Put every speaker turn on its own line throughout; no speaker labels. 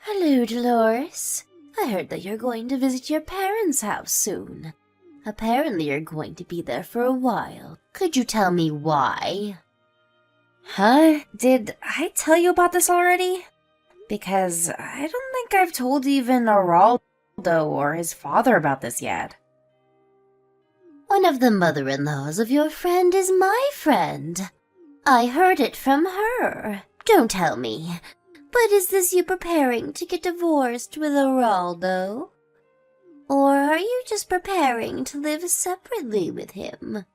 Hello, Dolores. I heard that you're going to visit your parents' house soon. Apparently you're going to be there for a while. Could you tell me why?
Huh? Did I tell you about this already? Because I don't think I've told even Araldo or his father about this yet.
One of the mother-in-laws of your friend is my friend. I heard it from her. Don't tell me. But is this you preparing to get divorced with Araldo? Or are you just preparing to live separately with him?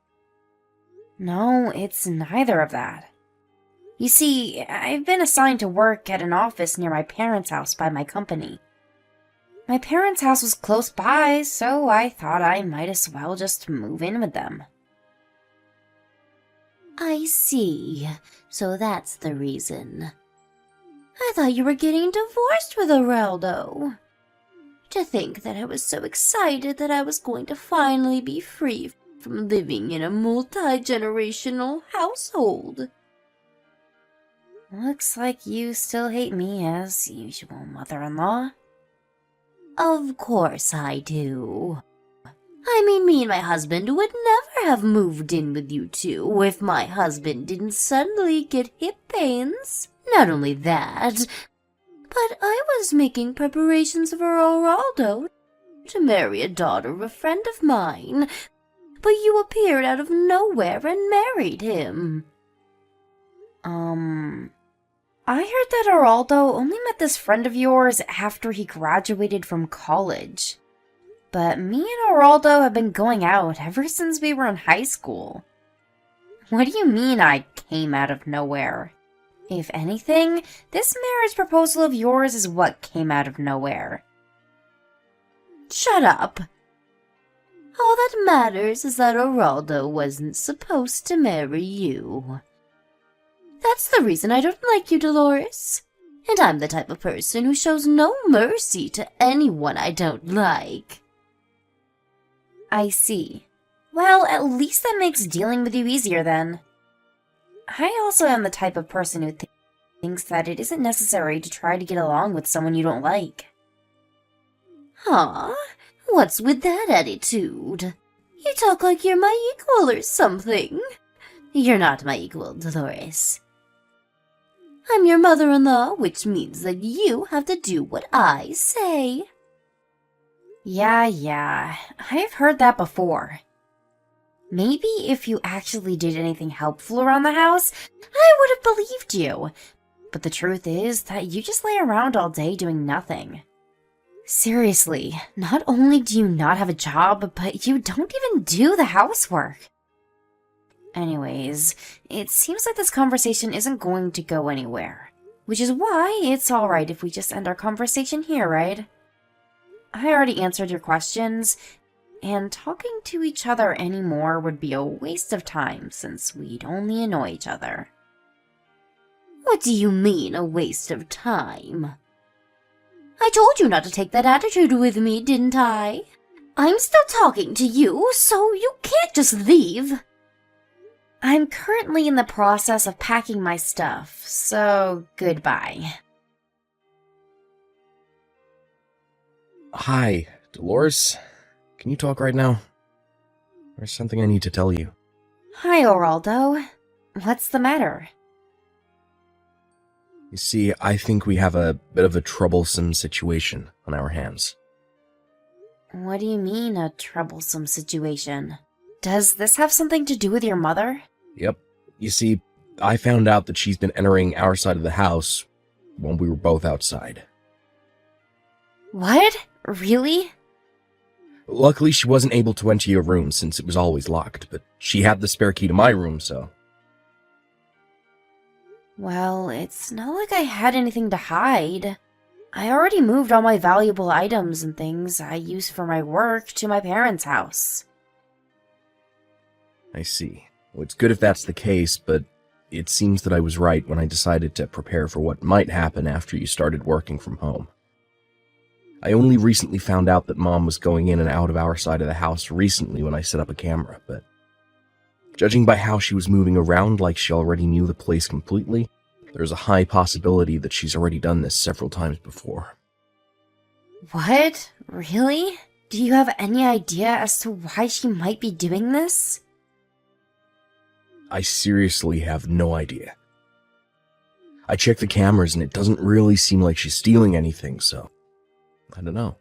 No, it's neither of that. You see, I've been assigned to work at an office near my parents' house by my company. My parents' house was close by, so I thought I might as well just move in with them.
I see. So that's the reason. I thought you were getting divorced with Araldo. To think that I was so excited that I was going to finally be free from living in a multi-generational household.
Looks like you still hate me as usual, mother-in-law.
Of course I do. I mean, me and my husband would never have moved in with you two if my husband didn't suddenly get hip pains. Not only that, but I was making preparations for Araldo to marry a daughter of a friend of mine, but you appeared out of nowhere and married him.
I heard that Araldo only met this friend of yours after he graduated from college. But me and Araldo have been going out ever since we were in high school. What do you mean I came out of nowhere? If anything, this marriage proposal of yours is what came out of nowhere.
Shut up. All that matters is that Araldo wasn't supposed to marry you. That's the reason I don't like you, Dolores. And I'm the type of person who shows no mercy to anyone I don't like.
I see. Well, at least that makes dealing with you easier then. I also am the type of person who thinks that it isn't necessary to try to get along with someone you don't like.
Huh? What's with that attitude? You talk like you're my equal or something. You're not my equal, Dolores. I'm your mother-in-law, which means that you have to do what I say.
Yeah, I've heard that before. Maybe if you actually did anything helpful around the house, I would have believed you. But the truth is that you just lay around all day doing nothing. Seriously, not only do you not have a job, but you don't even do the housework. Anyways, it seems like this conversation isn't going to go anywhere. Which is why it's alright if we just end our conversation here, right? I already answered your questions, and talking to each other anymore would be a waste of time since we'd only annoy each other.
What do you mean, a waste of time? I told you not to take that attitude with me, didn't I? I'm still talking to you, so you can't just leave.
I'm currently in the process of packing my stuff, so goodbye.
Hi, Dolores. Can you talk right now? There's something I need to tell you.
Hi, Araldo. What's the matter?
You see, I think we have a bit of a troublesome situation on our hands.
What do you mean, a troublesome situation? Does this have something to do with your mother?
Yep. You see, I found out that she's been entering our side of the house when we were both outside.
What? Really?
Luckily, she wasn't able to enter your room since it was always locked, but she had the spare key to my room, so...
Well, it's not like I had anything to hide. I already moved all my valuable items and things I use for my work to my parents' house.
I see. Well, it's good if that's the case, but it seems that I was right when I decided to prepare for what might happen after you started working from home. I only recently found out that Mom was going in and out of our side of the house recently when I set up a camera, but judging by how she was moving around like she already knew the place completely, There's a high possibility that she's already done this several times before.
What? Really? Do you have any idea as to why she might be doing this?
I seriously have no idea. I checked the cameras and it doesn't really seem like she's stealing anything, so I don't know.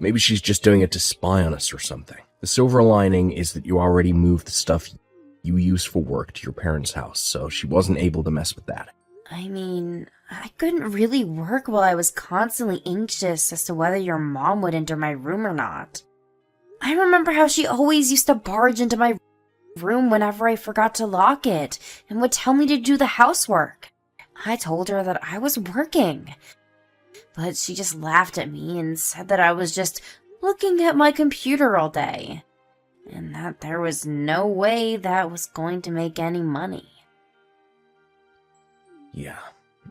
Maybe she's just doing it to spy on us or something. The silver lining is that you already moved the stuff you use for work to your parents' house, so she wasn't able to mess with that.
I mean, I couldn't really work while I was constantly anxious as to whether your mom would enter my room or not. I remember how she always used to barge into my room whenever I forgot to lock it and would tell me to do the housework. I told her that I was working, but she just laughed at me and said that I was just looking at my computer all day, and that there was no way that was going to make any money.
Yeah,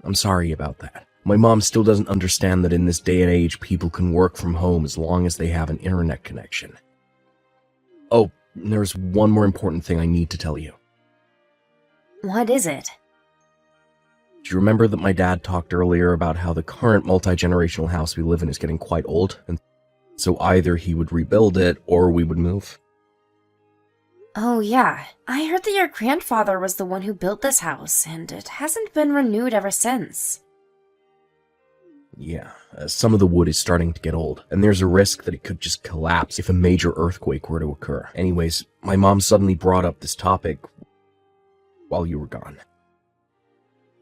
I'm sorry about that. My mom still doesn't understand that in this day and age, people can work from home as long as they have an internet connection. Oh, there's one more important thing I need to tell you.
What is it?
Do you remember that my dad talked earlier about how the current multi-generational house we live in is getting quite old, and so either he would rebuild it or we would move?
Oh yeah, I heard that your grandfather was the one who built this house, and it hasn't been renewed ever since.
Yeah, some of the wood is starting to get old, and there's a risk that it could just collapse if a major earthquake were to occur. Anyways, my mom suddenly brought up this topic while you were gone.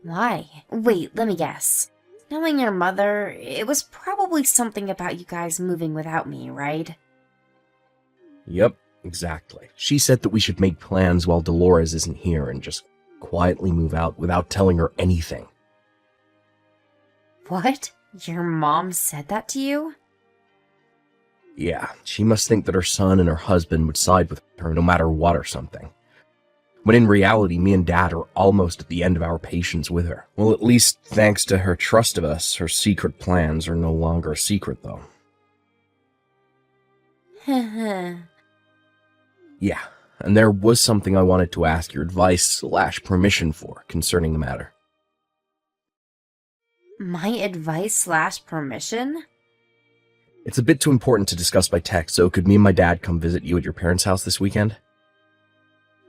Why? Wait, let me guess. Knowing your mother, it was probably something about you guys moving without me, right?
Yep, exactly. She said that we should make plans while Dolores isn't here and just quietly move out without telling her anything.
What? Your mom said that to you?
Yeah, she must think that her son and her husband would side with her no matter what or something. When in reality, me and Dad are almost at the end of our patience with her. Well, at least thanks to her trust of us, her secret plans are no longer a secret, though. Yeah, and there was something I wanted to ask your advice/permission for concerning the matter.
My advice/permission?
It's a bit too important to discuss by text, so could me and my dad come visit you at your parents' house this weekend?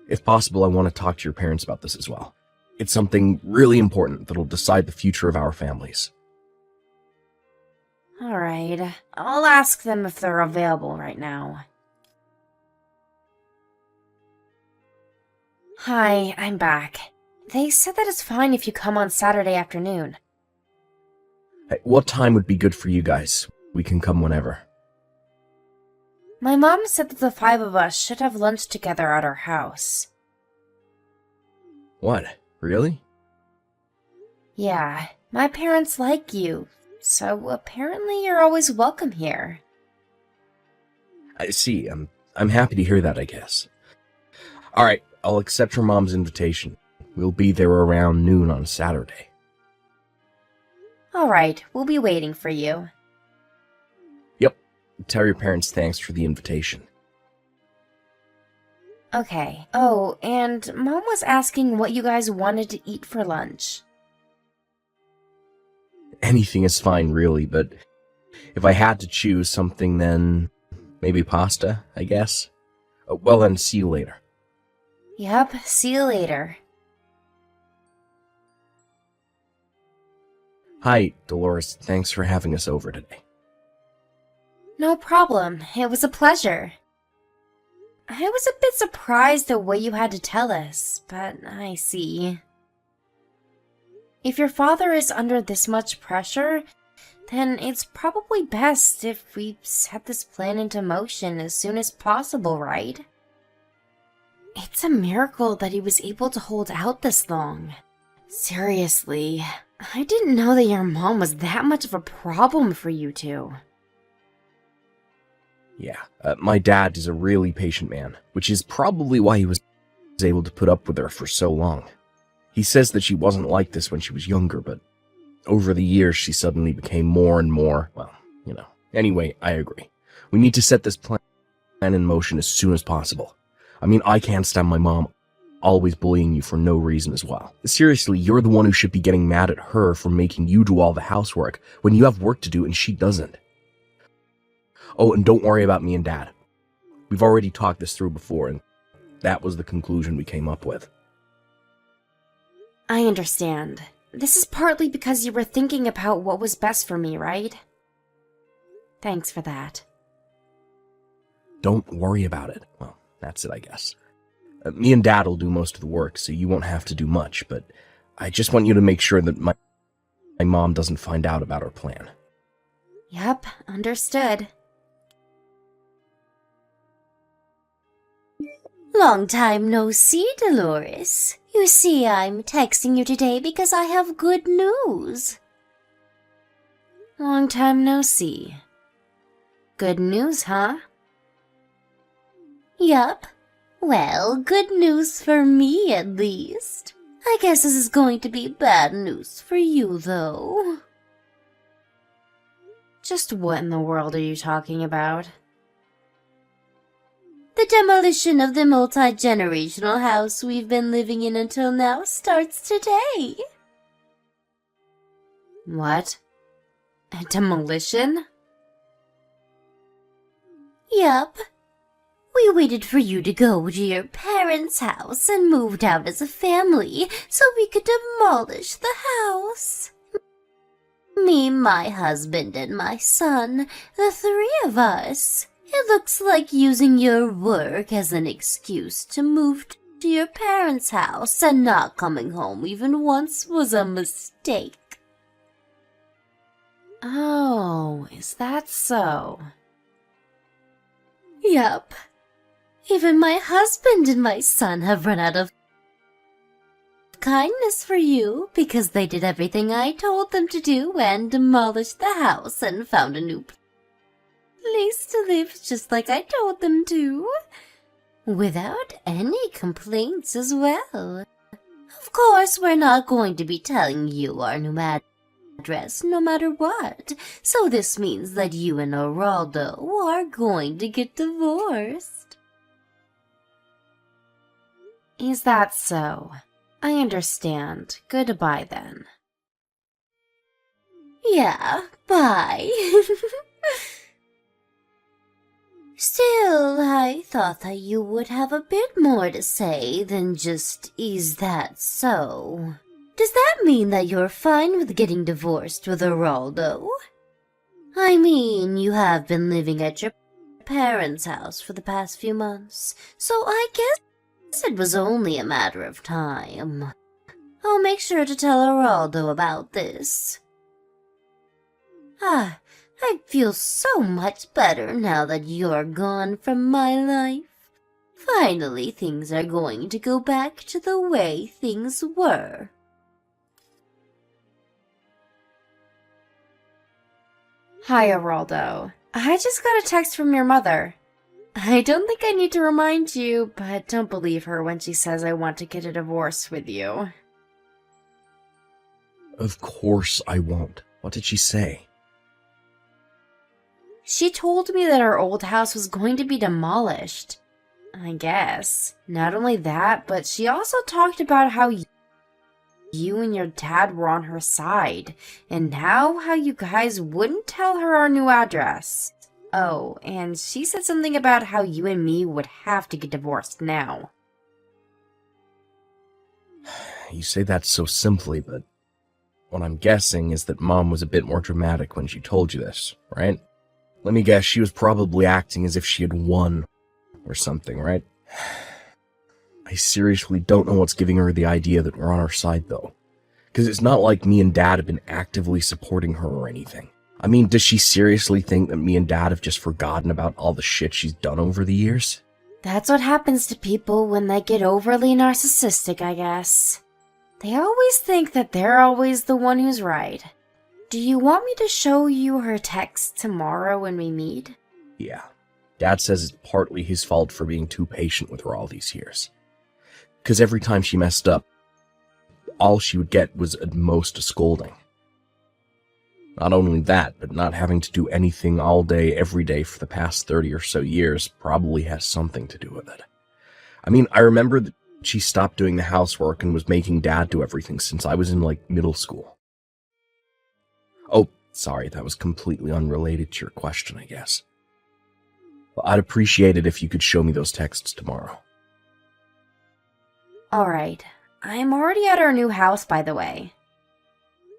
If possible, I want to talk to your parents about this as well. It's something really important that'll decide the future of our families.
Alright, I'll ask them if they're available right now. Hi, I'm back. They said that it's fine if you come on Saturday afternoon.
Hey, what time would be good for you guys? We can come whenever.
My mom said that the 5 of us should have lunch together at our house.
What? Really?
Yeah, my parents like you, so apparently you're always welcome here.
I see. I'm happy to hear that, I guess. Alright, I'll accept your mom's invitation. We'll be there around noon on Saturday.
Alright, we'll be waiting for you.
Yep. Tell your parents thanks for the invitation.
Okay. Oh, and Mom was asking what you guys wanted to eat for lunch.
Anything is fine, really, but if I had to choose something, then maybe pasta, I guess? Well then, see you later.
Yep, see you later.
Hi, Dolores. Thanks for having us over today.
No problem. It was a pleasure. I was a bit surprised the way you had to tell us, but I see. If your father is under this much pressure, then it's probably best if we set this plan into motion as soon as possible, right? It's a miracle that he was able to hold out this long. Seriously, I didn't know that your mom was that much of a problem for you two.
Yeah, my dad is a really patient man, which is probably why he was able to put up with her for so long. He says that she wasn't like this when she was younger, but over the years she suddenly became more and more, well, you know. Anyway, I agree. We need to set this plan in motion as soon as possible. I mean, I can't stand my mom always bullying you for no reason as well. Seriously, you're the one who should be getting mad at her for making you do all the housework when you have work to do and she doesn't. Oh, and don't worry about me and Dad. We've already talked this through before, and that was the conclusion we came up with.
I understand. This is partly because you were thinking about what was best for me, right? Thanks for that.
Don't worry about it. Well, that's it, I guess. Me and Dad will do most of the work, so you won't have to do much, but I just want you to make sure that my mom doesn't find out about our plan.
Yep, understood.
Long time no see, Dolores. You see, I'm texting you today because I have good news.
Long time no see. Good news, huh?
Yup. Well, good news for me, at least. I guess this is going to be bad news for you, though.
Just what in the world are you talking about?
The demolition of the multi-generational house we've been living in until now starts today.
What? A demolition?
Yup. We waited for you to go to your parents' house and moved out as a family so we could demolish the house. Me, my husband, and my son, the three of us. It looks like using your work as an excuse to move to your parents' house and not coming home even once was a mistake.
Oh, is that so?
Yup. Even my husband and my son have run out of kindness for you because they did everything I told them to do and demolished the house and found a new place to live just like I told them to. Without any complaints as well. Of course, we're not going to be telling you our new address no matter what, so this means that you and Geraldo are going to get divorced.
Is that so? I understand. Goodbye then.
Yeah, bye. Still, I thought that you would have a bit more to say than just, is that so? Does that mean that you're fine with getting divorced with Geraldo? I mean, you have been living at your parents' house for the past few months, so I guess it was only a matter of time. I'll make sure to tell Geraldo about this. I feel so much better now that you're gone from my life. Finally, things are going to go back to the way things were.
Hi, Geraldo. I just got a text from your mother. I don't think I need to remind you, but don't believe her when she says I want to get a divorce with you.
Of course I won't. What did she say?
She told me that our old house was going to be demolished. I guess. Not only that, but she also talked about how you and your dad were on her side, and now how you guys wouldn't tell her our new address. Oh, and she said something about how you and me would have to get divorced now.
You say that so simply, but what I'm guessing is that Mom was a bit more dramatic when she told you this, right? Let me guess, she was probably acting as if she had won or something, right? I seriously don't know what's giving her the idea that we're on her side, though. Because it's not like me and Dad have been actively supporting her or anything. I mean, does she seriously think that me and Dad have just forgotten about all the shit she's done over the years?
That's what happens to people when they get overly narcissistic, I guess. They always think that they're always the one who's right. Do you want me to show you her text tomorrow when we meet?
Yeah. Dad says it's partly his fault for being too patient with her all these years. Because every time she messed up, all she would get was at most a scolding. Not only that, but not having to do anything all day, every day for the past 30 or so years probably has something to do with it. I mean, I remember that She stopped doing the housework and was making Dad do everything since I was in, middle school. Oh, sorry, that was completely unrelated to your question, I guess. Well, I'd appreciate it if you could show me those texts tomorrow.
Alright, I'm already at our new house, by the way.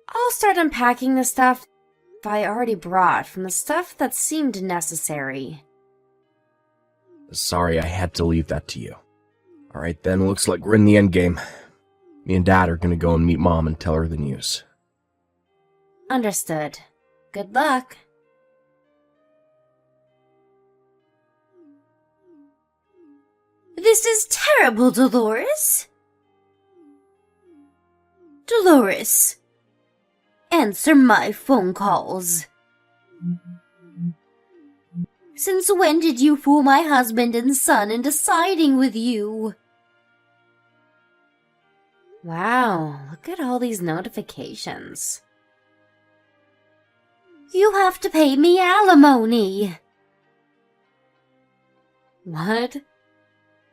I'll start unpacking the stuff I already brought from the stuff that seemed necessary.
Sorry, I had to leave that to you. Alright then, looks like we're in the endgame. Me and Dad are gonna go and meet Mom and tell her the news.
Understood. Good luck.
This is terrible, Dolores. Dolores, answer my phone calls. Since when did you fool my husband and son into siding with you?
Wow, look at all these notifications.
You have to pay me alimony.
What?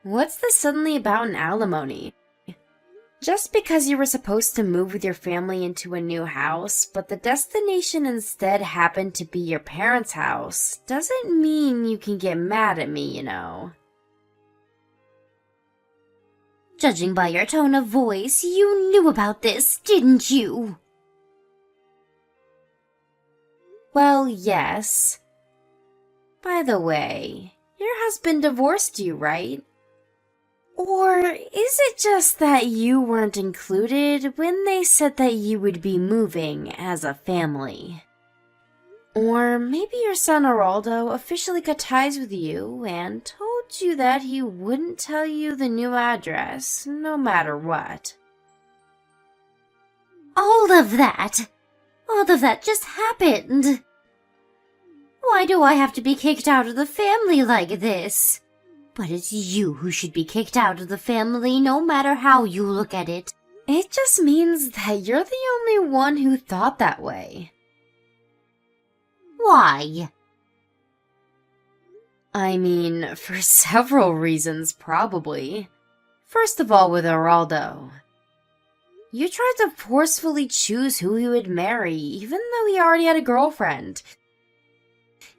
What's this suddenly about an alimony? Just because you were supposed to move with your family into a new house, but the destination instead happened to be your parents' house, doesn't mean you can get mad at me, you know.
Judging by your tone of voice, you knew about this, didn't you?
Well, yes. By the way, your husband divorced you, right? Or is it just that you weren't included when they said that you would be moving as a family? Or maybe your son Araldo officially cut ties with you and told you that he wouldn't tell you the new address, no matter what.
All of that just happened. Why do I have to be kicked out of the family like this? But it's you who should be kicked out of the family, no matter how you look at it.
It just means that you're the only one who thought that way.
Why?
I mean, for several reasons, probably. First of all, with Araldo. You tried to forcefully choose who he would marry, even though he already had a girlfriend.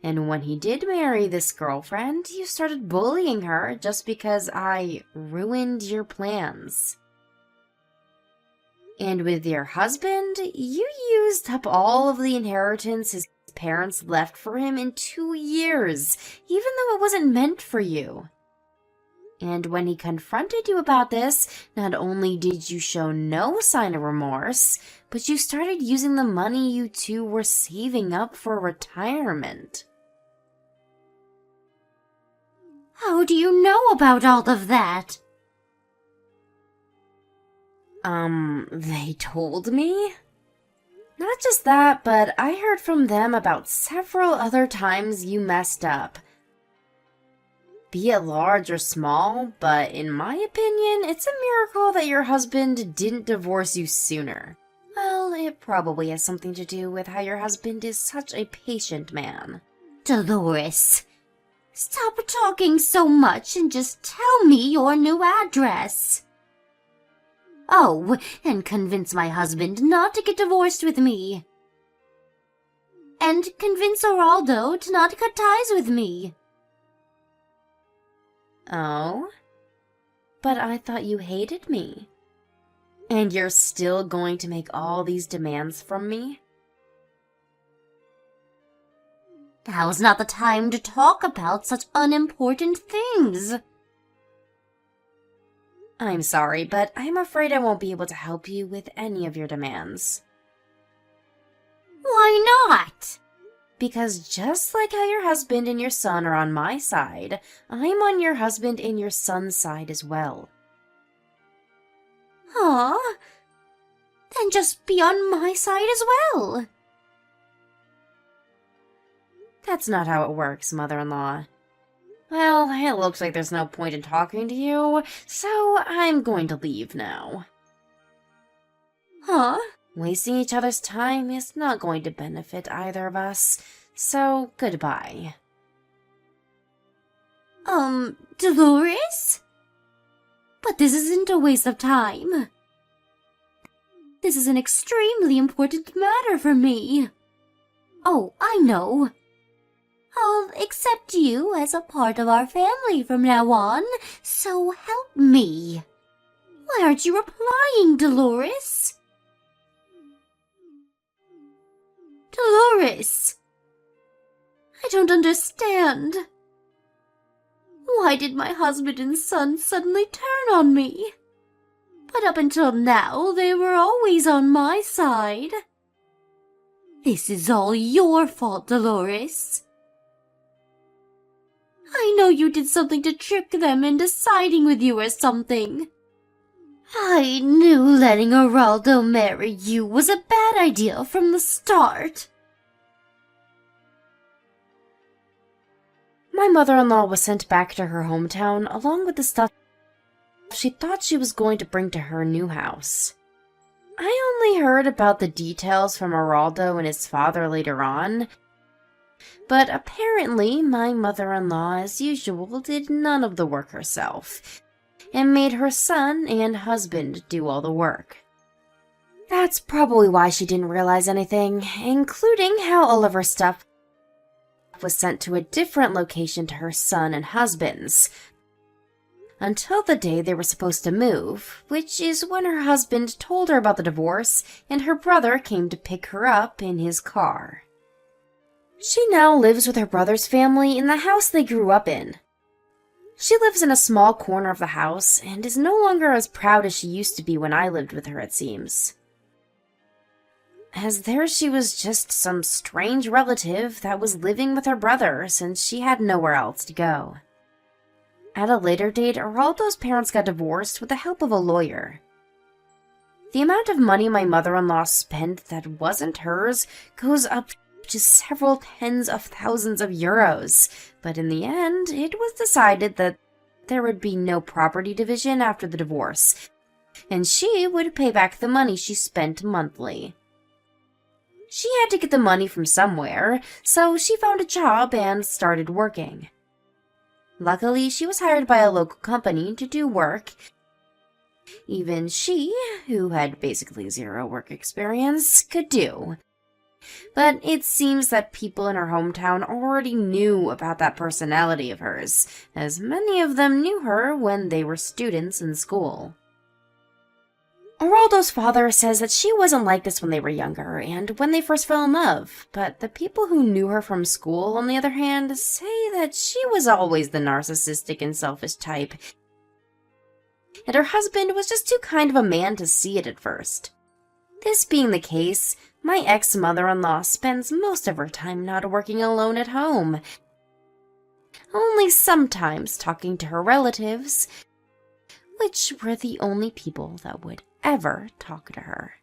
And when he did marry this girlfriend, you started bullying her just because I ruined your plans. And with your husband, you used up all of the inheritance his parents left for him in 2 years, even though it wasn't meant for you. And when he confronted you about this, not only did you show no sign of remorse, but you started using the money you two were saving up for retirement.
How do you know about all of that?
They told me? Not just that, but I heard from them about several other times you messed up. Be it large or small, but in my opinion, it's a miracle that your husband didn't divorce you sooner. Well, it probably has something to do with how your husband is such a patient man.
Dolores, stop talking so much and just tell me your new address. Oh, and convince my husband not to get divorced with me. And convince Araldo to not cut ties with me.
Oh? But I thought you hated me. And you're still going to make all these demands from me?
Now's not the time to talk about such unimportant things.
I'm sorry, but I'm afraid I won't be able to help you with any of your demands.
Why not?
Because just like how your husband and your son are on my side, I'm on your husband and your son's side as well.
Huh? Then just be on my side as well.
That's not how it works, mother-in-law. Well, it looks like there's no point in talking to you, so I'm going to leave now.
Huh?
Wasting each other's time is not going to benefit either of us, so goodbye.
Dolores? But this isn't a waste of time. This is an extremely important matter for me. Oh, I know. I'll accept you as a part of our family from now on, so help me. Why aren't you replying, Dolores? Dolores! I don't understand. Why did my husband and son suddenly turn on me? But up until now, they were always on my side. This is all your fault, Dolores. I know you did something to trick them into siding with you or something. I knew letting Geraldo marry you was a bad idea from the start.
My mother-in-law was sent back to her hometown along with the stuff she thought she was going to bring to her new house. I only heard about the details from Geraldo and his father later on, but apparently my mother-in-law, as usual, did none of the work herself, and made her son and husband do all the work. That's probably why she didn't realize anything, including how all of her stuff was sent to a different location to her son and husband's, until the day they were supposed to move, which is when her husband told her about the divorce and her brother came to pick her up in his car. She now lives with her brother's family in the house they grew up in. She lives in a small corner of the house and is no longer as proud as she used to be when I lived with her, it seems. As there she was just some strange relative that was living with her brother since she had nowhere else to go. At a later date, Geraldo's parents got divorced with the help of a lawyer. The amount of money my mother-in-law spent that wasn't hers goes up to several tens of thousands of euros, but in the end, it was decided that there would be no property division after the divorce, and she would pay back the money she spent monthly. She had to get the money from somewhere, so she found a job and started working. Luckily, she was hired by a local company to do work. Even she, who had basically zero work experience, could do. But it seems that people in her hometown already knew about that personality of hers, as many of them knew her when they were students in school. Geraldo's father says that she wasn't like this when they were younger and when they first fell in love, but the people who knew her from school, on the other hand, say that she was always the narcissistic and selfish type, and her husband was just too kind of a man to see it at first. This being the case, my ex-mother-in-law spends most of her time not working alone at home, only sometimes talking to her relatives, which were the only people that would ever talk to her.